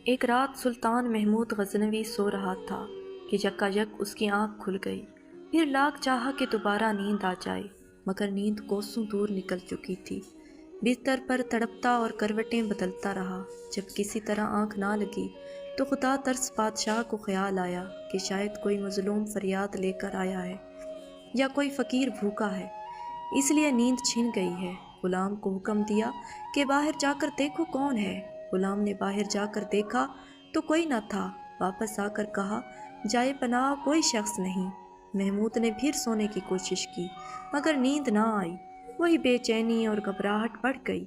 ایک رات سلطان محمود غزنوی سو رہا تھا کہ یکایک اس کی آنکھ کھل گئی۔ پھر لاکھ چاہا کہ دوبارہ نیند آ جائے، مگر نیند کوسوں دور نکل چکی تھی۔ بستر پر تڑپتا اور کروٹیں بدلتا رہا۔ جب کسی طرح آنکھ نہ لگی تو خدا ترس بادشاہ کو خیال آیا کہ شاید کوئی مظلوم فریاد لے کر آیا ہے یا کوئی فقیر بھوکا ہے، اس لیے نیند چھن گئی ہے۔ غلام کو حکم دیا کہ باہر جا کر دیکھو کون ہے۔ غلام نے باہر جا کر دیکھا تو کوئی نہ تھا۔ واپس آ کر کہا، جائے پناہ کوئی شخص نہیں۔ محمود نے پھر سونے کی کوشش کی مگر نیند نہ آئی۔ وہی بے چینی اور گھبراہٹ بڑھ گئی۔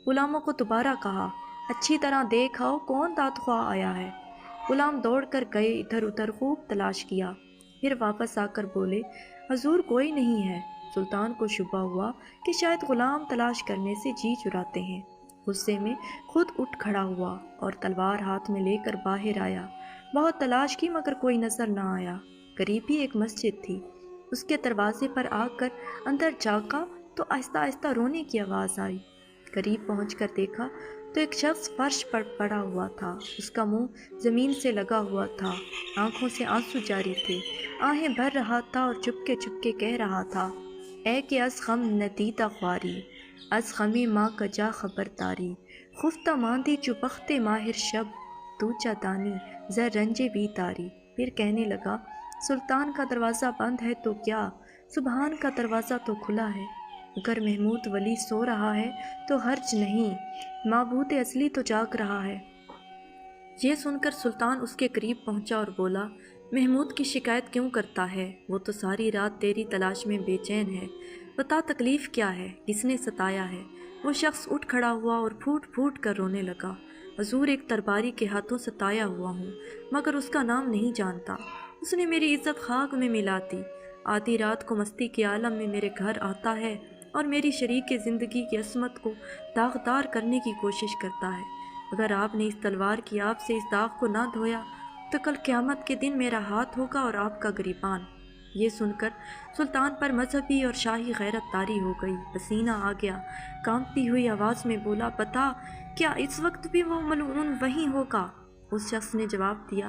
غلاموں کو دوبارہ کہا، اچھی طرح دیکھ آؤ کون دادخواہ آیا ہے۔ غلام دوڑ کر گئے، ادھر ادھر خوب تلاش کیا، پھر واپس آ کر بولے، حضور کوئی نہیں ہے۔ سلطان کو شبہ ہوا کہ شاید غلام تلاش کرنے سے جی چراتے ہیں۔ غصے میں خود اٹھ کھڑا ہوا اور تلوار ہاتھ میں لے کر باہر آیا۔ بہت تلاش کی مگر کوئی نظر نہ آیا۔ قریب ہی ایک مسجد تھی، اس کے دروازے پر آ کر اندر جھانکا تو آہستہ آہستہ رونے کی آواز آئی۔ قریب پہنچ کر دیکھا تو ایک شخص فرش پر پڑا ہوا تھا، اس کا منہ زمین سے لگا ہوا تھا، آنکھوں سے آنسو جاری تھے، آہیں بھر رہا تھا اور چپکے چپکے کہہ رہا تھا، اے کہ از غم ندیدہ خواری، از غم ماں کجا خبرداری، خفتہ ماندی چو بخت ماہر شب، تو چا دانی ز رنج بیداری۔ پھر کہنے لگا، سلطان کا دروازہ بند ہے تو کیا، سبحان کا دروازہ تو کھلا ہے۔ اگر محمود ولی سو رہا ہے تو حرج نہیں، معبود اصلی تو جاگ رہا ہے۔ یہ سن کر سلطان اس کے قریب پہنچا اور بولا، محمود کی شکایت کیوں کرتا ہے؟ وہ تو ساری رات تیری تلاش میں بے چین ہے، بتا تکلیف کیا ہے، کس نے ستایا ہے؟ وہ شخص اٹھ کھڑا ہوا اور پھوٹ پھوٹ کر رونے لگا، حضور ایک درباری کے ہاتھوں ستایا ہوا ہوں مگر اس کا نام نہیں جانتا، اس نے میری عزت خاک میں ملا دی، آدھی رات کو مستی کے عالم میں میرے گھر آتا ہے اور میری شریک زندگی کی عصمت کو داغدار کرنے کی کوشش کرتا ہے۔ اگر آپ نے اس تلوار کی آگ سے اس داغ کو نہ دھویا تو کل قیامت کے دن میرا ہاتھ ہوگا اور آپ کا گریبان۔ یہ سن کر سلطان پر مذہبی اور شاہی غیرت طاری ہو گئی، پسینہ آ گیا، کانپتی ہوئی آواز میں بولا، بتا کیا اس وقت بھی وہ ملعون وہیں ہوگا؟ اس شخص نے جواب دیا،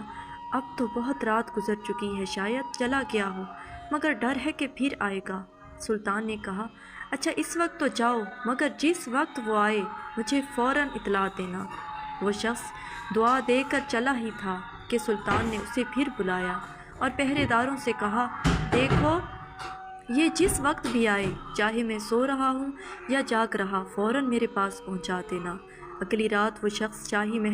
اب تو بہت رات گزر چکی ہے، شاید چلا گیا ہو، مگر ڈر ہے کہ پھر آئے گا۔ سلطان نے کہا، اچھا اس وقت تو جاؤ، مگر جس وقت وہ آئے مجھے فوراً اطلاع دینا۔ وہ شخص دعا دے کر چلا ہی تھا کہ سلطان نے اسے پھر بلایا اور پہرے داروں سے کہا، دیکھو یہ جس وقت بھی آئے، چاہے میں سو رہا ہوں یا جاگ رہا، فوراً میرے پاس پہنچا دینا۔ اگلی رات وہ شخص شاہی محل